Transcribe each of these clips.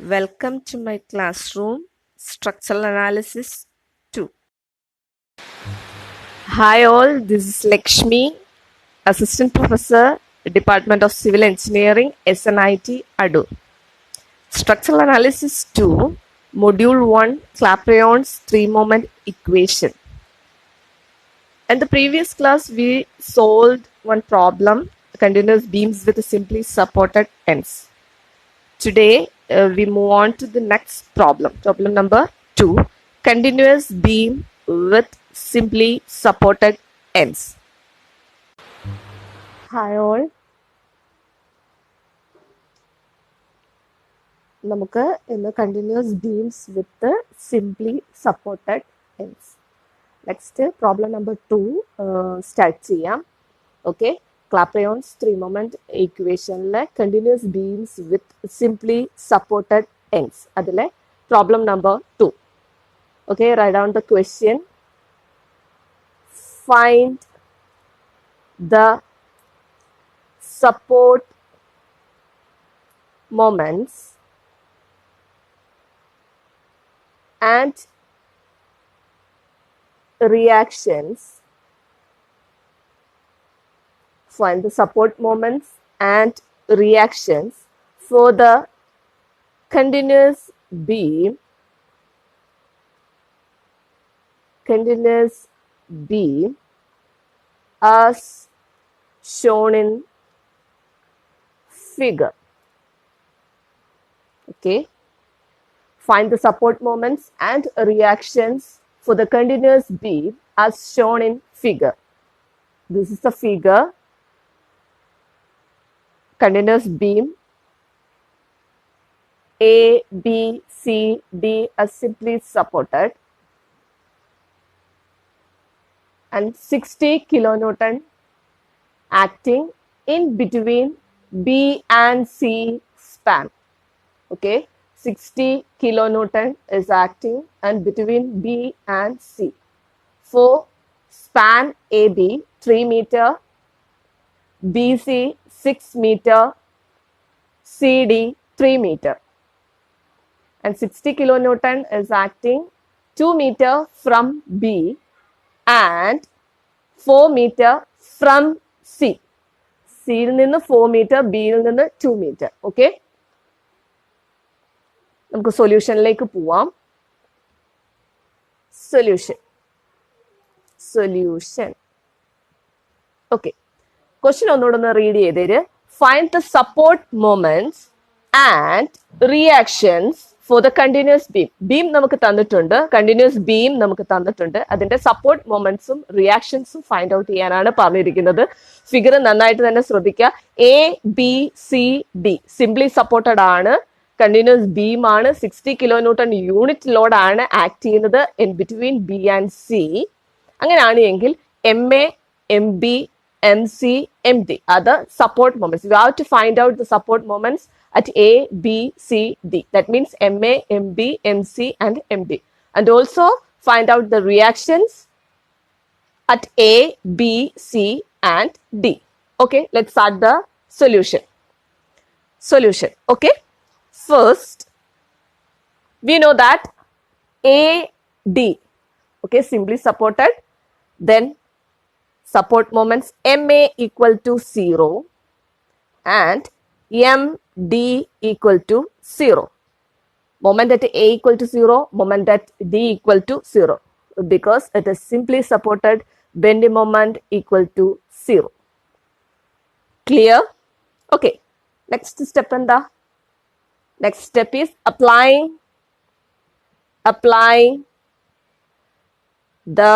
Welcome to my classroom, Structural Analysis 2. Hi all, this is Lakshmi, Assistant Professor, Department of Civil Engineering, SNIT, Adur. Structural Analysis 2, Module 1, Clapeyron's three-moment equation. In the previous class, we solved one problem, continuous beams with simply supported ends. Today, we move on to the next problem. Problem number 2. Continuous beam with simply supported ends. Hi all. നമുക്ക് ഇന്ന് continuous beams with simply supported ends. Next problem number 2 start ചെയ്യാം. Okay, Clapeyron's three moment ഇക്വേഷനിലെ continuous beams with simply supported ends, അതിലെ problem number 2. Okay, write down the question. Find the support moments and reactions. Find the support moments and reactions for the continuous beam as shown in figure. Okay, find the support moments and reactions for the continuous beam as shown in figure. This is the figure. Continuous beam A, B, C, D are simply supported, and 60 kilonewton acting in between B and C span. Okay, 60 kilonewton is acting and between B and C. For span AB 3 meter, BC 6 meter, CD 3 meter, and 60 kilonewton is acting 2 meter from B and 4 meter from C. C യിൽ നിന്ന് 4 meter, B യിൽ നിന്ന് 2 meter. Okay, നമുക്ക് സൊല്യൂഷനിലേക്ക് പോവാം. Solution okay, question ഒന്നുകൂടെ ഒന്ന് read ചെയ്തേര്. Find the support moments and reactions for the continuous beam. Beam നമുക്ക് തന്നിട്ടുണ്ട്, കണ്ടിന്യൂസ് ബീം നമുക്ക് തന്നിട്ടുണ്ട്. അതിന്റെ സപ്പോർട്ട് മൊമെന്റ്സും റിയാക്ഷൻസും ഫൈൻഡ് ഔട്ട് ചെയ്യാനാണ് പറഞ്ഞിരിക്കുന്നത്. ഫിഗർ നന്നായിട്ട് തന്നെ ശ്രദ്ധിക്കുക. A, B, C, D simply supported ആണ്, കണ്ടിന്യൂസ് ബീം ആണ്, 60 kilonewton യൂണിറ്റ് ലോഡ് ആണ് ആക്ട് ചെയ്യുന്നത് in between B and C. അങ്ങനെയാണ് എങ്കിൽ M A, M B, M C, M D are the support moments. You have to find out the support moments at A, B, C, D. That means MA, MB, MC and MD. And also find out the reactions at A, B, C and D. Okay, let's start the solution. Okay, first we know that AD, okay, simply supported. Then support moments MA equal to 0 and MD equal to 0. Moment at A equal to 0, moment at D equal to 0. Because it is simply supported, bending moment equal to 0. Clear? Okay. Next step in the next step is applying the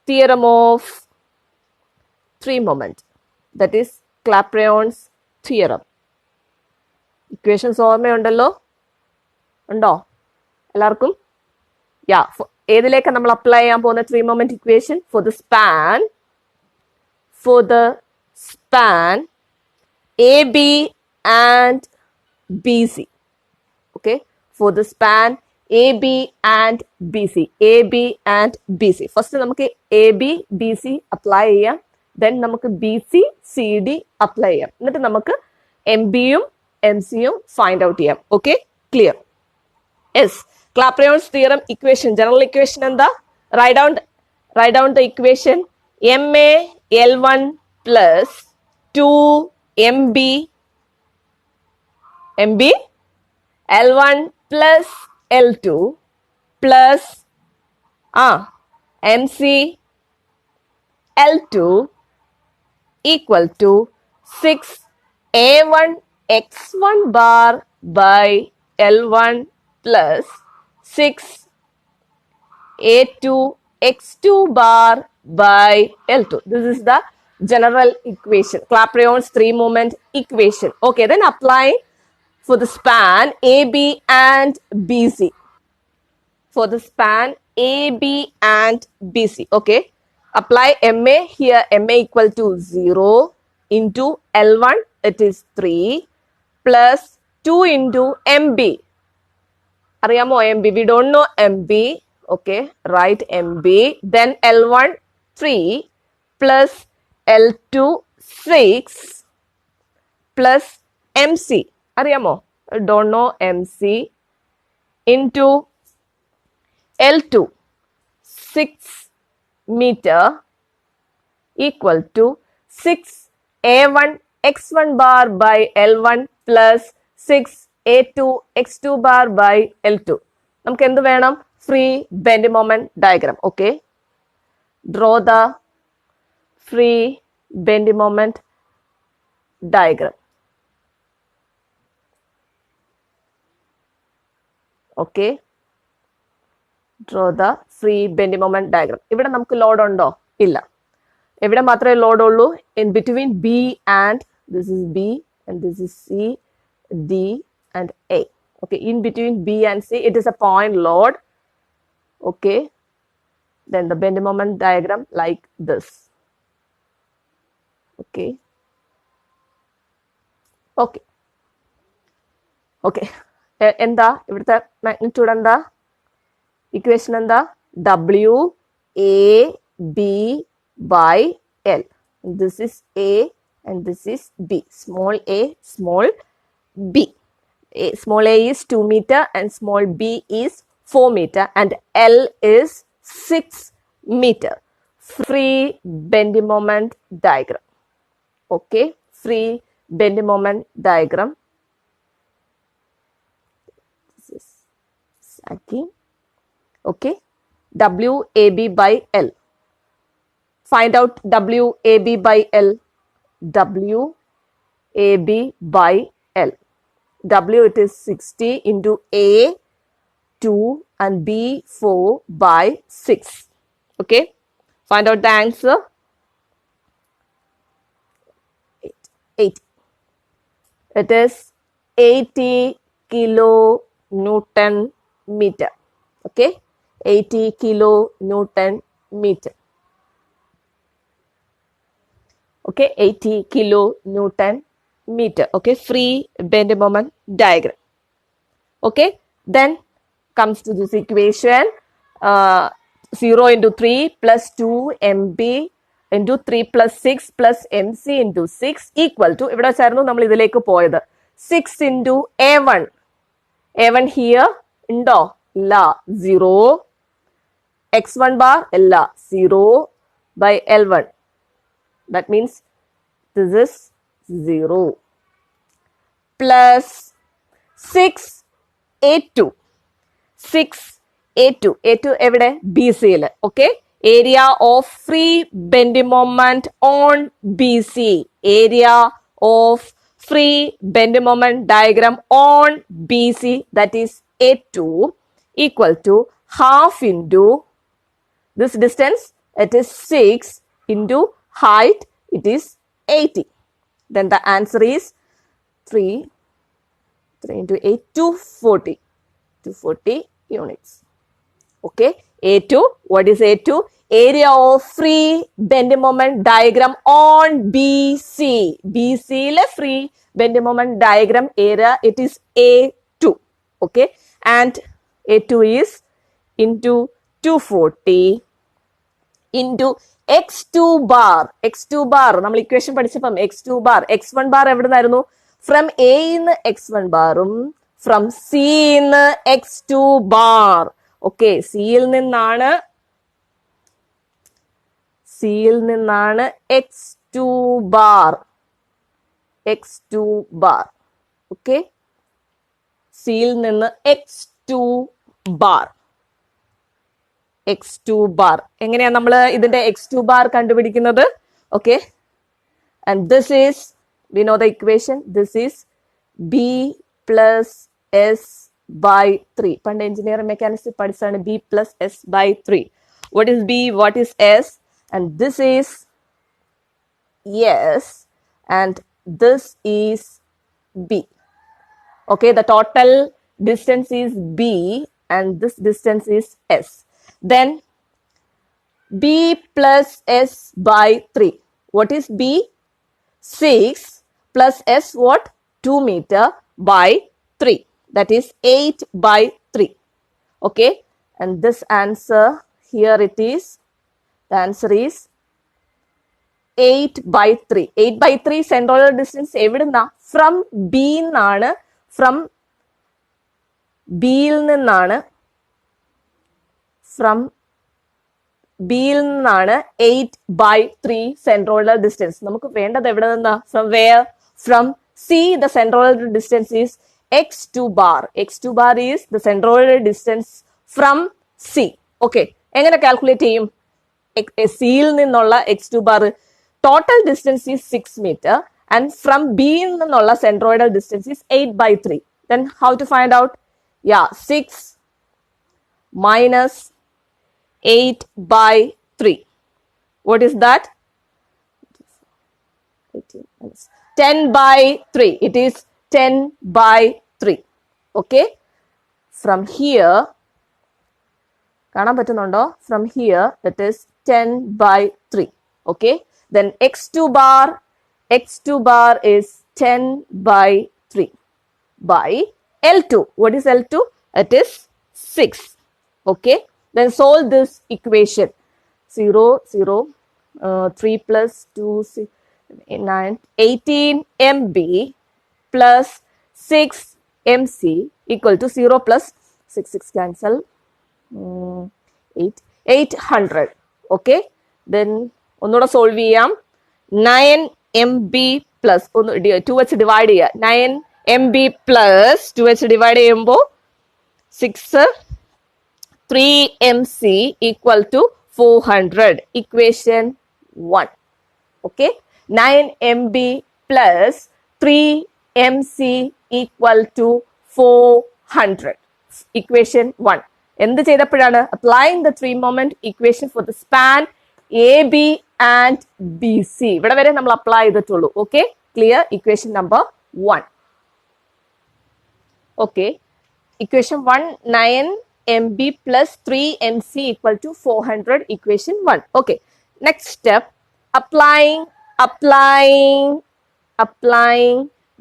theorem of three moment, that is Clapeyron's theorem. Equations ഓർമ്മയുണ്ടല്ലോ, ഉണ്ടോ എല്ലാവർക്കും? യാ, ഏതിലേക്ക് നമ്മൾ apply ചെയ്യാൻ പോകുന്ന three moment equation? For the span A B and B C. Okay, for the span A B and B C. A B and B C. First നമുക്ക് A B B C apply ചെയ്യാം, then നമുക്ക് B C C D apply ചെയ്യാം. എന്നിട്ട് നമുക്ക് M ബിയും MCയും find out ചെയ്യാം. Okay, clear? Yes. Clapeyron's theorem equation, general equation എന്താ? Write down the equation. MA L1 plus 2 MB L1 plus L2 plus MC L2 equal to 6A1 X1 bar by L1 plus 6A2 X2 bar by L2. This is the general equation, Clapeyron's three-moment equation. Okay, then apply for the span AB and BC. For the span AB and BC, okay, apply MA here. MA equal to 0 into L1, it is 3 plus 2 into MB. അറിയാമോ MB? We don't know MB. Okay, write MB. Then L1 3 plus L2 6 plus MC. അറിയാമോ? Don't know MC. Into L2 6 meter equal to 6A1 X1 bar by L1 plus 6A2 X2 bar by L2. നമുക്ക് എന്ത് വേണം? Free bend moment diagram. Okay, draw the free bend moment diagram. Okay, draw the free bend moment diagram. ഇവിടെ നമുക്ക് load ഉണ്ടോ? ഇല്ല. എവിടെ മാത്രമേ load ഉള്ളൂ? In between B and this is B and this is C, D and A. Okay, in between B and C, it is a point load. Okay, then the bend moment diagram like this. Okay, okay, okay. എന്താ ഇവിടുത്തെ magnitude? എന്താ equation? എന്താ? WAB by L. This is A and this is B. Small a, small b. Small a is 2 meter and small b is 4 meter and L is 6 meter. Free bend moment diagram. Okay, free bend moment diagram. This is sacking. Okay, WAB by L. Find out WAB by L. WAB by L. W, it is 60 into A 2 and B 4 by 6. Okay, find out the answer. 80. It is 80 kilonewton meter. Okay, 80 kilonewton meter. Okay, 80 kilonewton meter. Okay, free bend moment diagram. Okay, then comes to this equation. 0 into 3 plus 2 MB into 3 plus 6 plus MC into 6 equal to, ഇവിടെ ചേർന്നു നമ്മൾ ഇതിലേക്ക് പോയത്, 6 into A1. A1 here ഉണ്ടോ? ഇല്ല. 0. X1 bar ഇല്ല. 0 by L1. That means this is 0 plus 6A2. 6A2. A2 എവിടെ? BC യിൽ. Okay, area of free bend moment on BC. Area of free bend moment diagram on BC, that is A2, equal to half into this distance, it is 6 into height, it is 80. Then the answer is 3 into 8, 240. 240 units. Okay, A2, what is A2? Area of free bend moment diagram on BC. BC le free bend moment diagram area, it is A2. Okay, and A2 is into 240 into x2 bar. x2 bar നമ്മൾ equation പഠിച്ചപ്പം x2 bar, x1 bar എവിടെ നിന്നായിരുന്നു? From എന്ന് x1 ബാറും from സിന്ന് x2 bar. Okay, സിയിൽ നിന്നാണ് x2 bar. Okay, സിയിൽ നിന്ന് x2 ബാർ. എങ്ങനെയാ നമ്മൾ ഇതിന്റെ x2 ബാർ കണ്ടുപിടിക്കുന്നത്? Okay, and this is, we know the equation, this is b plus s by 3. പണ്ട് എഞ്ചിനീയറിംഗ് മെക്കാനിക്സ് പഠിച്ചാണ് b plus s by 3. What is b, what is s? And this is s and this is b. Okay, the total distance is b and this distance is s. Then b plus s by 3. What is b? 6 plus s what? 2 meter by 3. That is 8 by 3. Okay, and this answer here it is. The answer is 8 by 3. 8 by 3 central distance എവിടുന്നാ? From b ന്നാണ്. From b യിൽ നിന്നാണ്. From b യിൽ നിന്നാണ് 8 by 3 centroidal distance. നമുക്ക് വേണ്ടത് എവിടെ നിന്നാ? From where? From C. The centroidal distance is x2 bar. x2 bar is the centroidal distance from C. Okay, എങ്ങനെ കാൽക്കുലേറ്റ് ചെയ്യും? സിയിൽ നിന്നുള്ള x2 bar total distance is 6 meter and from B നിന്നുള്ള centroidal distance is 8 by 3. Then how to find out? Yeah, 6 minus 8 by 3. What is that? 10 by 3. It is 10 by 3. Okay. From here, കാണാൻ പറ്റുന്നുണ്ടോ? From here, that is 10 by 3. Okay. Then x2 bar is 10 by 3 by L2. What is L2? It is 6. Okay. Then solve this equation. 0, 0, 3 plus 2, 6, 9, 18 mb plus 6 mc equal to 0 plus 6, 6 cancel, 800. Okay. Then ഒന്നുകൂടെ solve ചെയ്യാം. 9 mb plus 2h divide ചെയ്യുക. 9 mb plus 2h divide ചെയ്യുമ്പോൾ 6 3 mc equal to 400. Equation 1. Okay. 9 mb plus 3 mc equal to 400. Equation 1. എന്ത് ചെയ്തപ്പോഴാണ്? Applying the three moment equation for the span AB and BC. ഇവിടെ വരെ നമ്മൾ apply ചെയ്തിട്ടുള്ളൂ. Okay, clear? Equation number 1. Okay, equation 1, 9 mb plus 3 mc equal to 400. Equation 1. Okay, next step, applying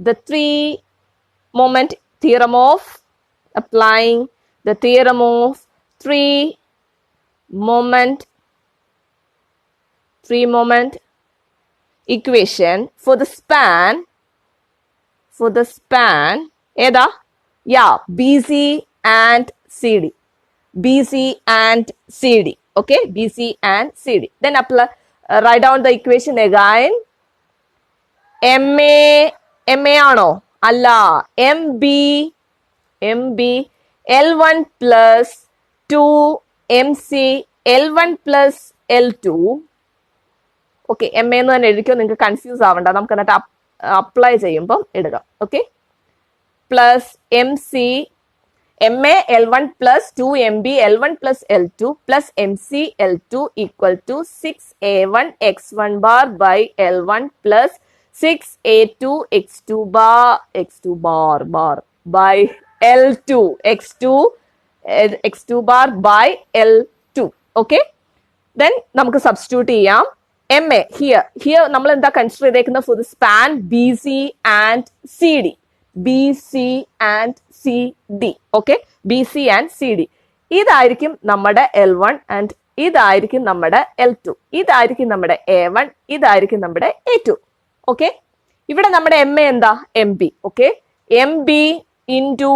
the three moment theorem of three moment equation for the span ഏതാ? Yeah, BC and CD. Okay, BC and CD. Then apply, write down the equation again. MA ആണോ? അല്ല, MB L1 plus 2 MC L1 plus L2. Okay, MA എന്ന് തന്നെ എഴുതിക്കോ, നിങ്ങൾക്ക് confuse ആവണ്ട. നമുക്ക് എന്നിട്ട് അപ്ലൈ ചെയ്യുമ്പോൾ എടുക്കാം. Okay, plus MA L1 plus 2 MB L1 plus L2 plus MC L2 equal to 6A1 X1 bar by L1 plus 6A2 X2 bar by L2 X2 bar by L2. Okay, then നമുക്ക് substitute ചെയ്യാം. MA here നമ്മൾ എന്താ consider ചെയ്തേക്കുന്നത്? for the span BC and CD. Okay, BC and CD. ഇതായിരിക്കും നമ്മുടെ L1 and ഇതായിരിക്കും നമ്മുടെ L2. ഇതായിരിക്കും നമ്മുടെ A1, ഇതായിരിക്കും നമ്മുടെ A2. ഓക്കെ, ഇവിടെ നമ്മുടെ എം എ എന്താ M B. Okay, M B into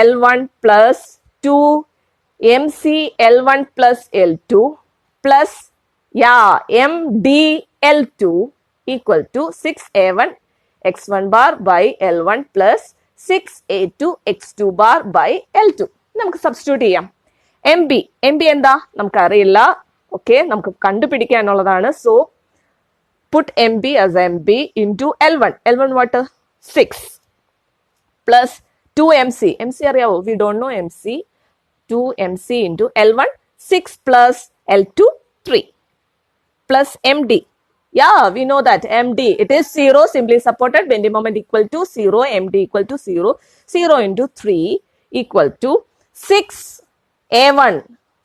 L1 plus 2 M C L1 plus L2 plus M D L2 equal to 6A1 x1 bar by L1 plus 6A2 x2 bar by L2. നമുക്ക് substitute ചെയ്യാം. M B എന്താ നമുക്കറിയില്ല. Okay, നമുക്ക് കണ്ടുപിടിക്കാനുള്ളതാണ്. So put MB as MB into L1. L1 what? 6 plus 2 MC. MC അറിയാവോ? We don't know MC. 2 MC into L1 6 plus L2 3 plus MD. Yeah, we know that MD. It is 0 simply supported. Bending moment equal to 0. MD equal to 0. 0 into 3 equal to 6 A1.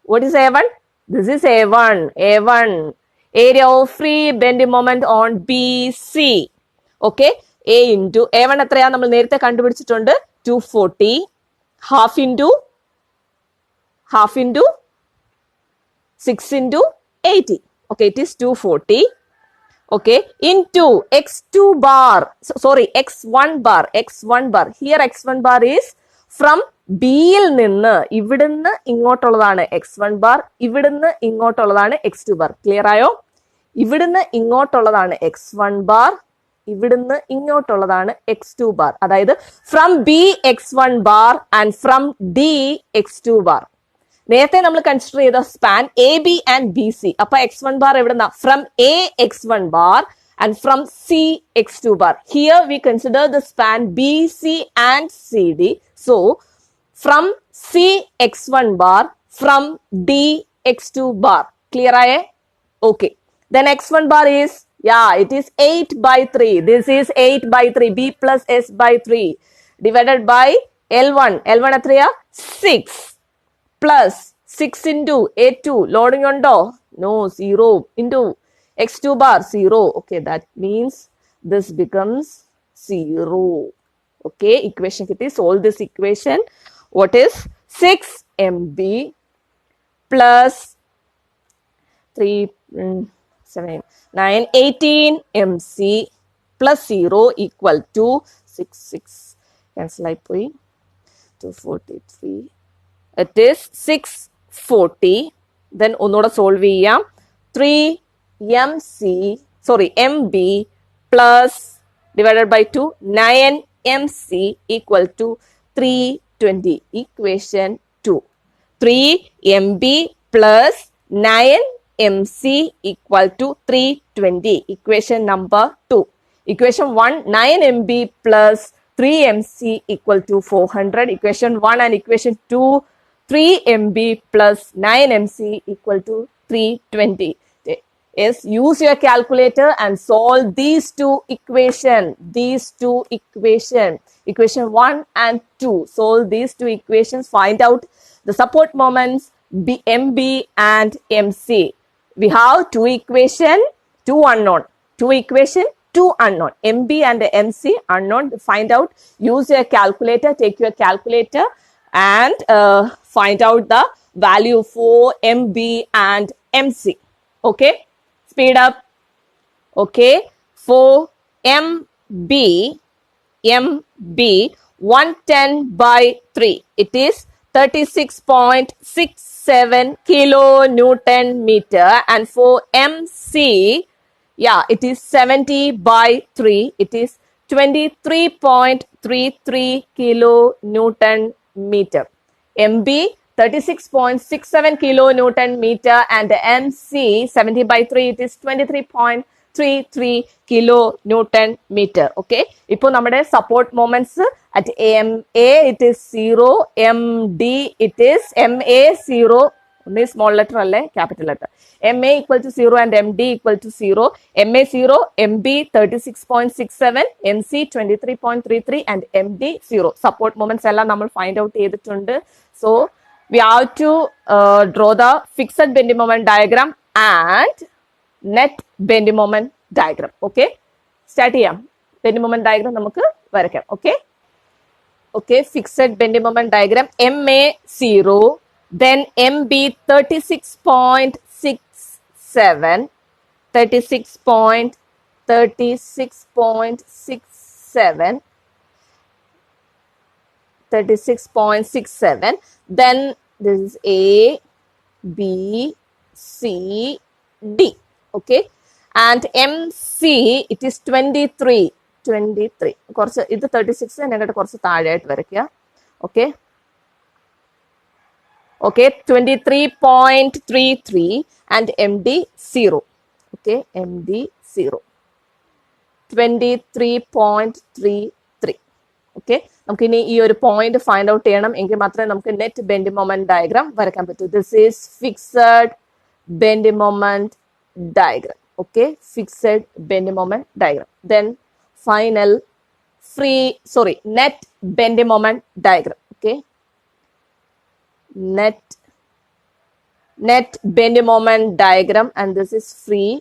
What is A1? This is A1. A1. Area of free bending moment on BC. Okay, A into A1 എത്രയാ നമ്മൾ നേരത്തെ കണ്ടുപിടിച്ചിട്ടുണ്ട് 240 half into 6 into 80. Okay, it is 240. Okay, into x2 bar, sorry, x1 bar. Here x1 bar is from B യിൽ നിന്ന് ഇവിടുന്ന് ഇങ്ങോട്ടുള്ളതാണ് x1 bar, ഇവിടുന്ന് ഇങ്ങോട്ടുള്ളതാണ് x2 bar. Clear ആയോ? ഇവിടുന്ന് ഇങ്ങോട്ടുള്ളതാണ് x1 bar, ഇവിടുന്ന് ഇങ്ങോട്ടുള്ളതാണ് x2 bar. അതായത് from B x1 bar and from D x2 bar. നേരത്തെ നമ്മൾ കൺസിഡർ ചെയ്ത span A B and B C. അപ്പൊ x1 bar എവിടുന്ന? From A x1 bar and from C x2 bar. Here we consider the span BC and CD. So from C x1 bar, from D x2 bar. Clear aye? Okay. Then x1 bar is, it is 8 by 3. This is 8 by 3. B plus S by 3 divided by L1. L1 athriya 6 plus 6 into A2. Loading undo? No, 0 into x2 bar 0. Okay, that means this becomes 0. Okay, equation kitti. Solve this equation. What is 6 MB plus 3 7 9 18 MC plus 0 equal to 6 cancel aipoi 243. It is 640. Then onnoda solve cheyyam. 3 MB plus divided by 2 9 MC equal to 320. Equation 2. 3 MB plus 9 MC equal to 320. Equation number 2. Equation 1, 9 MB plus 3 MC equal to 400. Equation 1 and equation 2, 3 MB plus 9 MC equal to 320. Yes, use your calculator and solve these two equations. Equation 1 and 2. Solve these two equations. Find out the support moments MB and MC. We have two equation, two unknown. MB and MC unknown. Find out. Use your calculator. Take your calculator and find out the value for MB and MC. Okay. Speed up. Okay, for MB 110 by 3, it is 36.67 kilonewton meter, and for MC, it is 70 by 3, it is 23.33 kilonewton meter. MB 36.67 kilonewton meter and MC 70 by 3, it is 23.33 kilonewton meter. Okay, ഇപ്പോൾ നമ്മുടെ support moments at MA it is 0, MD it is MA 0, only small letter alle capital letter. MA equal to 0 and MD equal to 0. MA 0, MB 36.67, MC 23.33 and MD 0. Support moments എല്ലാം നമ്മൾ find out ചെയ്തിട്ടുണ്ട്. So we have to draw the fixed bending moment diagram and net bending moment diagram. Okay, start ചെയ്യാം. Bending moment diagram നമുക്ക് വരയ്ക്കാം. Okay, fixed bending moment diagram. MA 0, then MB 36.67, 36.67 36.67. Then this is A, B, C, D. Okay. And MC, it is 23. കുറച്ച് ഇത് 36 എന്നിട്ട് കുറച്ച് താഴെയായിട്ട് വരയ്ക്കുക. Okay okay 23.33 and MD 0. Okay MD 0 23.33. Okay നമുക്കിനി ഈ ഒരു പോയിന്റ് ഫൈൻഡ് ഔട്ട് ചെയ്യണം എങ്കിൽ മാത്രമേ നമുക്ക് നെറ്റ് ബെൻഡ് മൊമെന്റ് ഡയഗ്രാം വരയ്ക്കാൻ പറ്റൂ. This is fixed bend moment diagram. Okay fixed bend moment diagram. Then final net bend moment diagram. Okay, net bend moment diagram, and this is free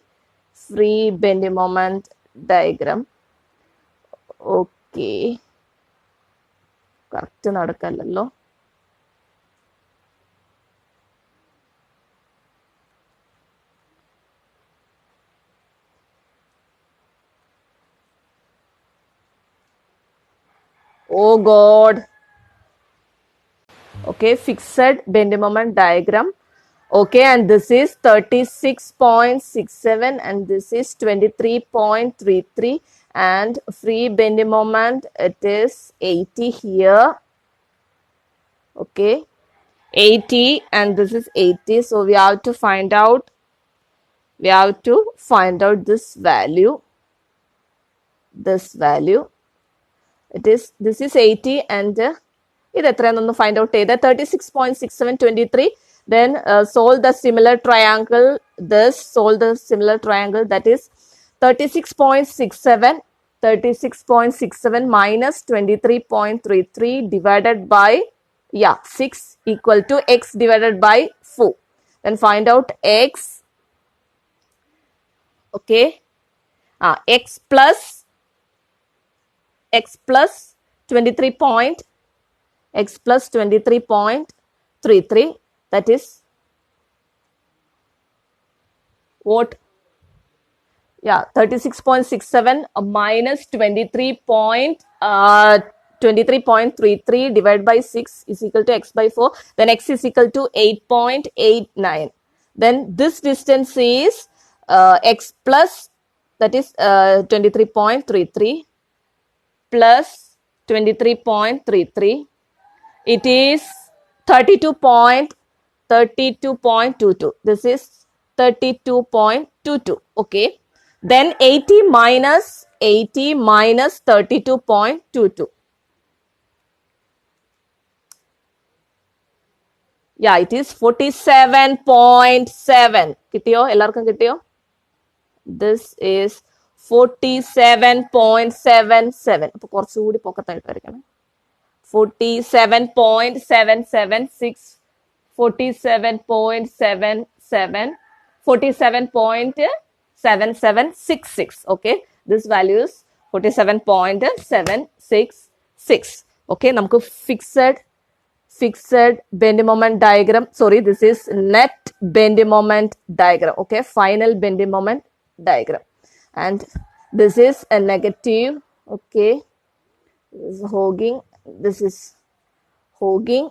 bend moment diagram. Okay, correct nadakallalo. Oh God. Okay, fixed bend moment diagram. Okay, and this is 36.67 and this is 23.33, and free bend moment, it is 80 here. Okay, 80 and this is 80. So we have to find out this value. This is 80 and ഇത് എത്രയാണെന്ന് find out ചെയ്ത് 36.67 23. Then solve the similar triangle. Solve the similar triangle, that is 36.67 minus 23.33 divided by 6 equal to x divided by 4. Then find out x. Okay, x plus 23.33, that is what? 36.67 minus 23.33 divided by 6 is equal to x by 4. Then x is equal to 8.89. Then this distance is x plus, that is 23.33 plus 23.33. It is 32.22. This is 32.22. Okay. Then 80 minus 32.22. Yeah, it is 47.7. കിട്ടിയോ? എല്ലാവർക്കും കിട്ടിയോ? This is 47.77. അപ്പോൾ കുറച്ചുകൂടി പൊക്കത്തായിട്ട് വരയ്ക്കണം. 47.776, 47.7766. Okay, this value is 47.766. Okay, നമുക്ക് fixed bend moment diagram. Sorry, this is net bend moment diagram. Okay, final bend moment diagram. And this is a negative. Okay, this is hogging. This is hogging.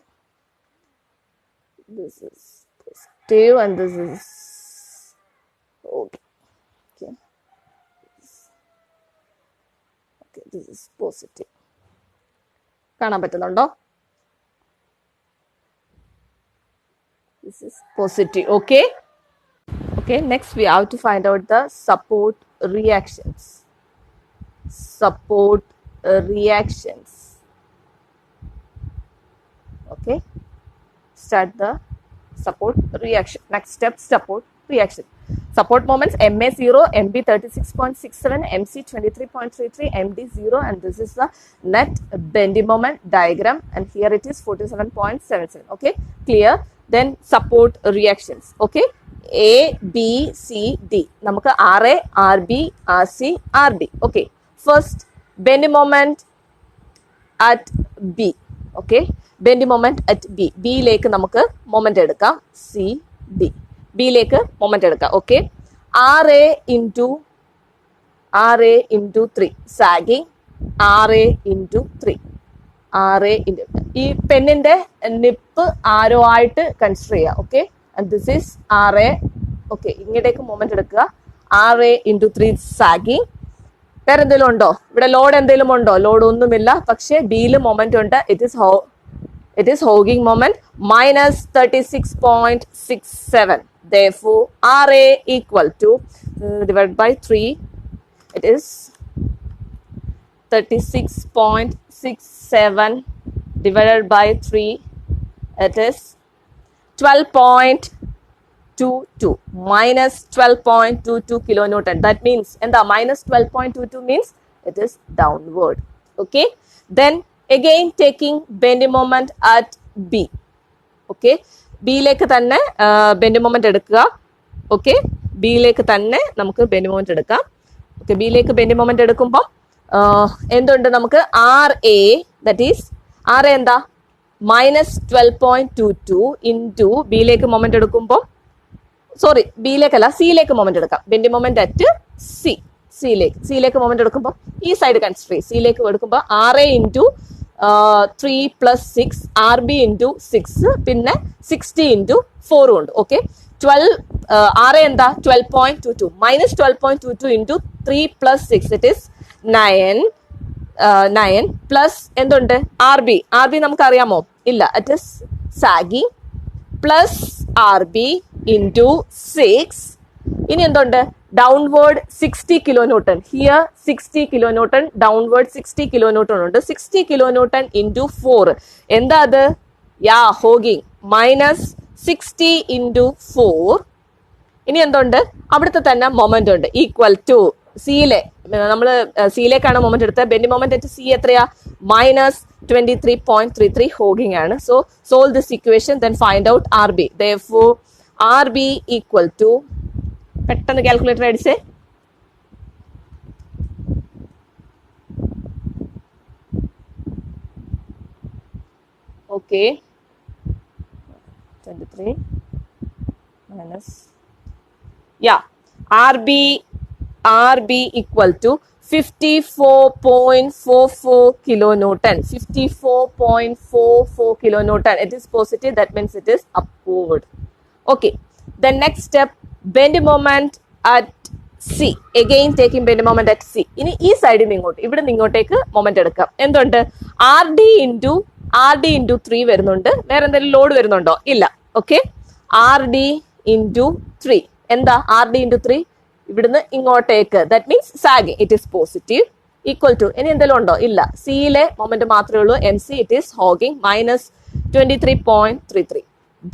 This is positive and this is hogging. Okay, this is positive. കാണാൻ പറ്റുന്നുണ്ടോ? This is positive. Okay. Okay, next we have to find out the support reactions. Okay, start the support reaction. Next step, support reaction. Support moments MA 0, MB 36.67, MC 23.33, MD 0, and this is the net bend moment diagram, and here it is 47.77. Okay, clear? Then support reactions. Okay, A, B, C, D. നമുക്ക് RA, RB, RC, RD. Okay, first bend moment at B. Okay, bend moment at B. B ലേക്ക് നമുക്ക് moment എടുക്കാം. C, D. B ലേക്ക് moment എടുക്കാം. Okay, RA into 3 sagging, R A into 3. R A into ഈ പെന്നിന്റെ nib arrow ആയിട്ട് consider ചെയ്യുക. Okay, this is R A. Okay, ഇങ്ങോട്ടേക്ക് moment എടുക്കുക. R A into 3 sagging. വേറെ എന്തെങ്കിലും ഉണ്ടോ ഇവിടെ? ലോഡ് എന്തെങ്കിലും ഉണ്ടോ? ലോഡ് ഒന്നുമില്ല. പക്ഷെ ബിയിൽ മൊമെന്റ് ഉണ്ട്. It is hogging moment minus 36.67. Therefore, RA equal to divided by 3. It is 36.67 divided by 3. It is 12.22 minus 12.22 kilonewton. That means, and the minus 12.22 means it is downward. Okay. Then again taking bending moment at B. Okay. ബിയിലേക്ക് തന്നെ bend moment എടുക്കുക. Okay, ബിയിലേക്ക് തന്നെ നമുക്ക് bend moment എടുക്കാം. Okay, ബിയിലേക്ക് bend moment എടുക്കുമ്പോൾ എന്തുണ്ട് നമുക്ക്? R A, that is R A എന്താ? -12.22 ഇൻറ്റു ബിയിലേക്ക് മൊമെന്റ് എടുക്കുമ്പോൾ, സോറി ബിയിലേക്കല്ല സിയിലേക്ക് മൊമെന്റ് എടുക്കാം. ബെൻഡ് മൊമെന്റ് അറ്റ് സിയിലേക്ക് മൊമെന്റ് എടുക്കുമ്പോൾ ഈ സൈഡ് കൺസിഡർ ചെയ്യും. സിയിലേക്ക് എടുക്കുമ്പോൾ R A into 3 + 6, R B into 6, പിന്നെ 60 ഇൻറ്റു 4 ഉണ്ട്. ഓക്കെ, ആർ എ എന്താ? 12.22 - 12.22 ഇൻറ്റു 3 + 6, ഇറ്റ് ഈസ് 9 പ്ലസ് എന്തുണ്ട്? ആർ ബി നമുക്ക് അറിയാമോ? ഇല്ല. It is saggy plus R B into 6. ഇനി എന്തുണ്ട്? Downward 60 kilonewton. Here 60 kilonewton, downward 60 kilonewton ഉണ്ട്. 60 kilonewton ഇൻറ്റു 4 എന്താ അത്? Yeah, hogging. -60 ഇൻറ്റു 4. ഇനി എന്തുണ്ട്? അവിടുത്തെ തന്നെ മൊമെന്റ് ഉണ്ട്. ഈക്വൽ ടു സിയിലെ, നമ്മൾ സിയിലേക്കാണ് മൊമെന്റ് എടുത്തത്. ബെൻഡ് മൊമെന്റ് അറ്റ് സി എത്രയാ? -23.33 ഹോഗിങ് ആണ്. So solve this equation, then find out R B. Therefore, R B equal to, പെട്ടെന്ന് കാൽക്കുലേറ്റർ അടിച്ചേ. Okay, 23 minus, yeah, RB equal to 54.44 kilonewton. 54.44 kilonewton. It is positive. That means it is upward. Okay. The next step, bend moment at C. Again taking bend moment at C. ഇനി ഈ സൈഡിൽ നിന്ന് ഇങ്ങോട്ട്, ഇവിടെ നിന്ന് ഇങ്ങോട്ടേക്ക് moment എടുക്കാം. എന്തുണ്ട്? ആർ ഡി ഇൻറ്റു 3 വരുന്നുണ്ട്. വേറെ എന്തെങ്കിലും ലോഡ് വരുന്നുണ്ടോ? ഇല്ല. ഓക്കെ, ആർ ഡി ഇൻറ്റു 3 എന്താ? ആർ ഡി ഇൻറ്റു 3 ഇവിടുന്ന് ഇങ്ങോട്ടേക്ക്, that means sagging. It is positive. Equal to, ഇനി എന്തെങ്കിലും ഉണ്ടോ? ഇല്ല. സിയിലെ മൊമെന്റ് മാത്രമേ ഉള്ളൂ. M C, it is hogging -23.33.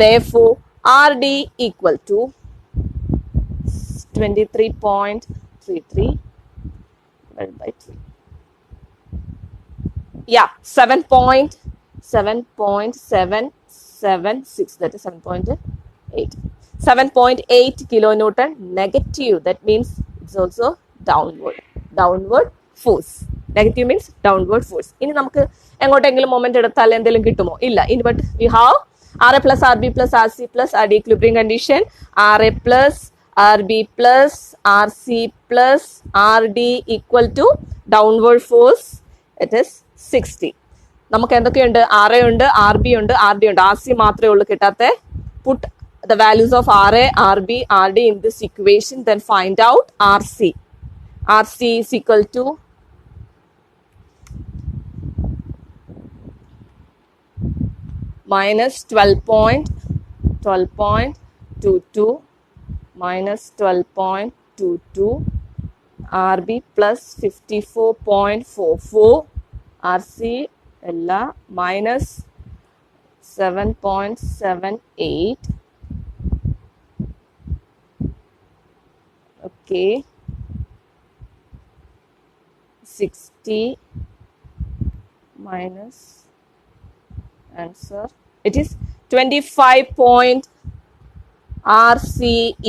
Therefore, RD equal to 23.33 divided by 3. Yeah, 7.776. That is 7.8. 7.8 kilonewton negative. That means it's also downward force. Negative means downward force. ഇനി നമുക്ക് എങ്ങോട്ടെങ്കിലും മൊമെന്റ് എടുത്താൽ എന്തെങ്കിലും കിട്ടുമോ? ഇല്ല. ഇനി but we have RA plus RB plus RC plus RD equilibrium condition. RA plus RB plus RC plus RD equal to downward force. It is 60. നമുക്ക് എന്തൊക്കെയുണ്ട്? RA ഉണ്ട്, RB ഉണ്ട്, RD ഉണ്ട്. RC മാത്രമേ ഉള്ളൂ കിട്ടാത്ത. Put the values of RA, RB, RD in this equation, then find out RC. RC is equal to -12.22 minus 12.22 RB plus 54.44 RC ella minus 7.78. Okay, 60 minus answer, it is 25. RC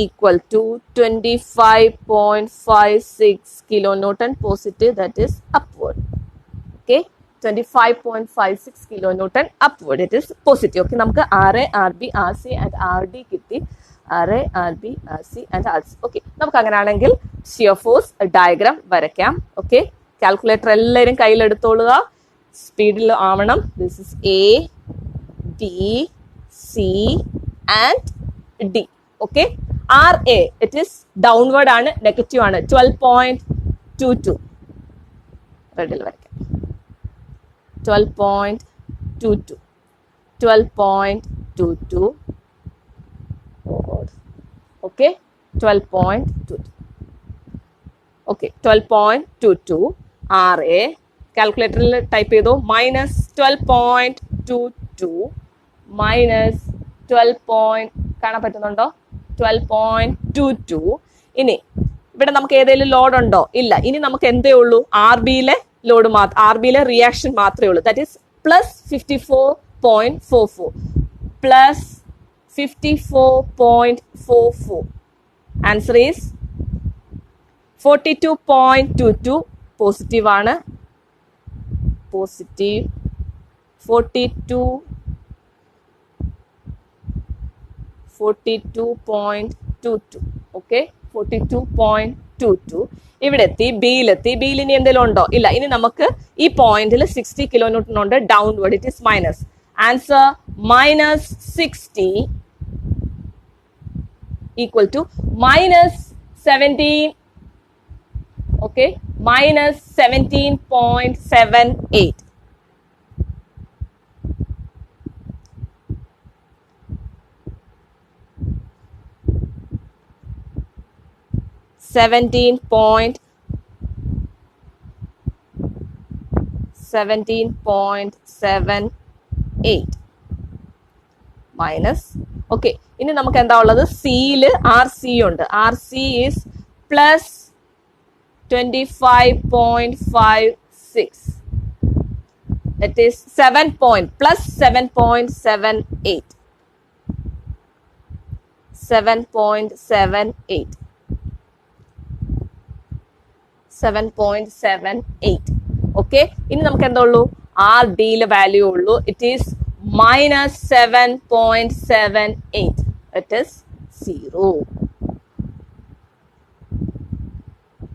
equal to 25.56 kilonewton positive, that is upward. Okay, 25.56 kilonewton upward, it is positive. Okay, നമുക്ക് RA, RB, RC and RD കിട്ടി. RA, RB, RC and RC. Okay, നമുക്ക് അങ്ങനെയാണെങ്കിൽ shear force diagram വരയ്ക്കാം. Okay, calculator എല്ലാവരും കയ്യിലെടുത്തോളുക, സ്പീഡിൽ ആവണം. This is A, B, C and D. Okay, R A it is downward ആണ്, നെഗറ്റീവ് ആണ്. 12.22 റെഡിൽ വരയ്ക്കാം. 12.22 12.22. ഓക്കെ, 12.22. Okay, 12.22 R A. കാൽക്കുലേറ്ററിൽ ടൈപ്പ് ചെയ്തു -12.22 -12. കാണാൻ പറ്റുന്നുണ്ടോ? 12.22. ഇനി ഇവിടെ നമുക്ക് ഏതെങ്കിലും ലോഡ് ഉണ്ടോ? ഇല്ല. ഇനി നമുക്ക് എന്തേ ഉള്ളൂ? ആർ ബിയിലെ ലോഡ് മാത്രം, ആർ ബിയിലെ റിയാക്ഷൻ മാത്രമേ ഉള്ളൂ. That is +54.44 +54.44. Answer is 42.22. Positive ആണ്, പോസിറ്റീവ്. 42.22. ഓക്കെ, 42.22. ഇവിടെ എത്തി, ബിയിലെത്തി. ബിയിൽ ഇനി എന്തെങ്കിലും ഉണ്ടോ? ഇല്ല. ഇനി നമുക്ക് ഈ പോയിന്റിൽ 60 kN ഉണ്ട്, downward. It is minus. Answer -60 equal to -17. Okay, -17.78. 17.78 minus. Okay, ഇനി നമുക്ക് എന്താ ഉള്ളത്? സിയില് ആർ സി ഉണ്ട്. R C is +25.56. That is 7 point plus 7.78. 7.78. 7.78. Okay, ഇനി നമുക്ക് എന്താ ഉള്ളൂ? ആർ ഡിയിലെ വാല്യൂ ഉള്ളൂ. It is -7.78. It is 0.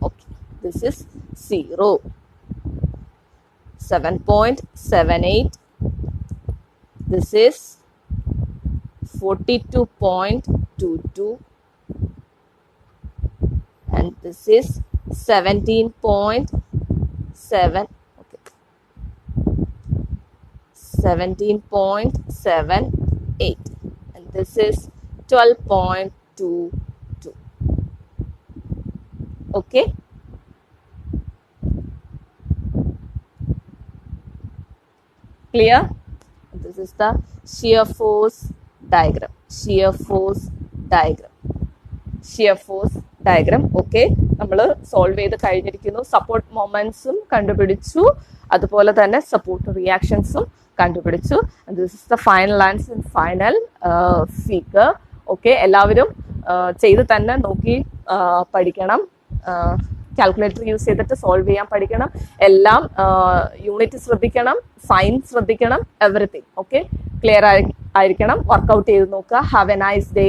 Okay, this is 0. 7.78. This is 42.22 and this is 17.7. Okay, 17.78 and this is 12.22. Okay, clear? This is the shear force diagram. Shear force diagram. Shear force diagram. Okay, നമ്മൾ solve ചെയ്ത് കഴിഞ്ഞിരിക്കുന്നു. Support മൊമെന്റ്സും കണ്ടുപിടിച്ചു, അതുപോലെ തന്നെ support റിയാക്ഷൻസും കണ്ടുപിടിച്ചു. This is the final answer and final figure. Okay, എല്ലാവരും ചെയ്ത് തന്നെ നോക്കി പഠിക്കണം. കാൽക്കുലേറ്റർ യൂസ് ചെയ്തിട്ട് സോൾവ് ചെയ്യാൻ പഠിക്കണം. എല്ലാം യൂണിറ്റ് ശ്രദ്ധിക്കണം, സൈൻ ശ്രദ്ധിക്കണം, എവറിത്തിങ്. ഓക്കെ, ക്ലിയർ ആയിരിക്കണം. വർക്ക്ഔട്ട് ചെയ്ത് നോക്കുക. Have A nice day.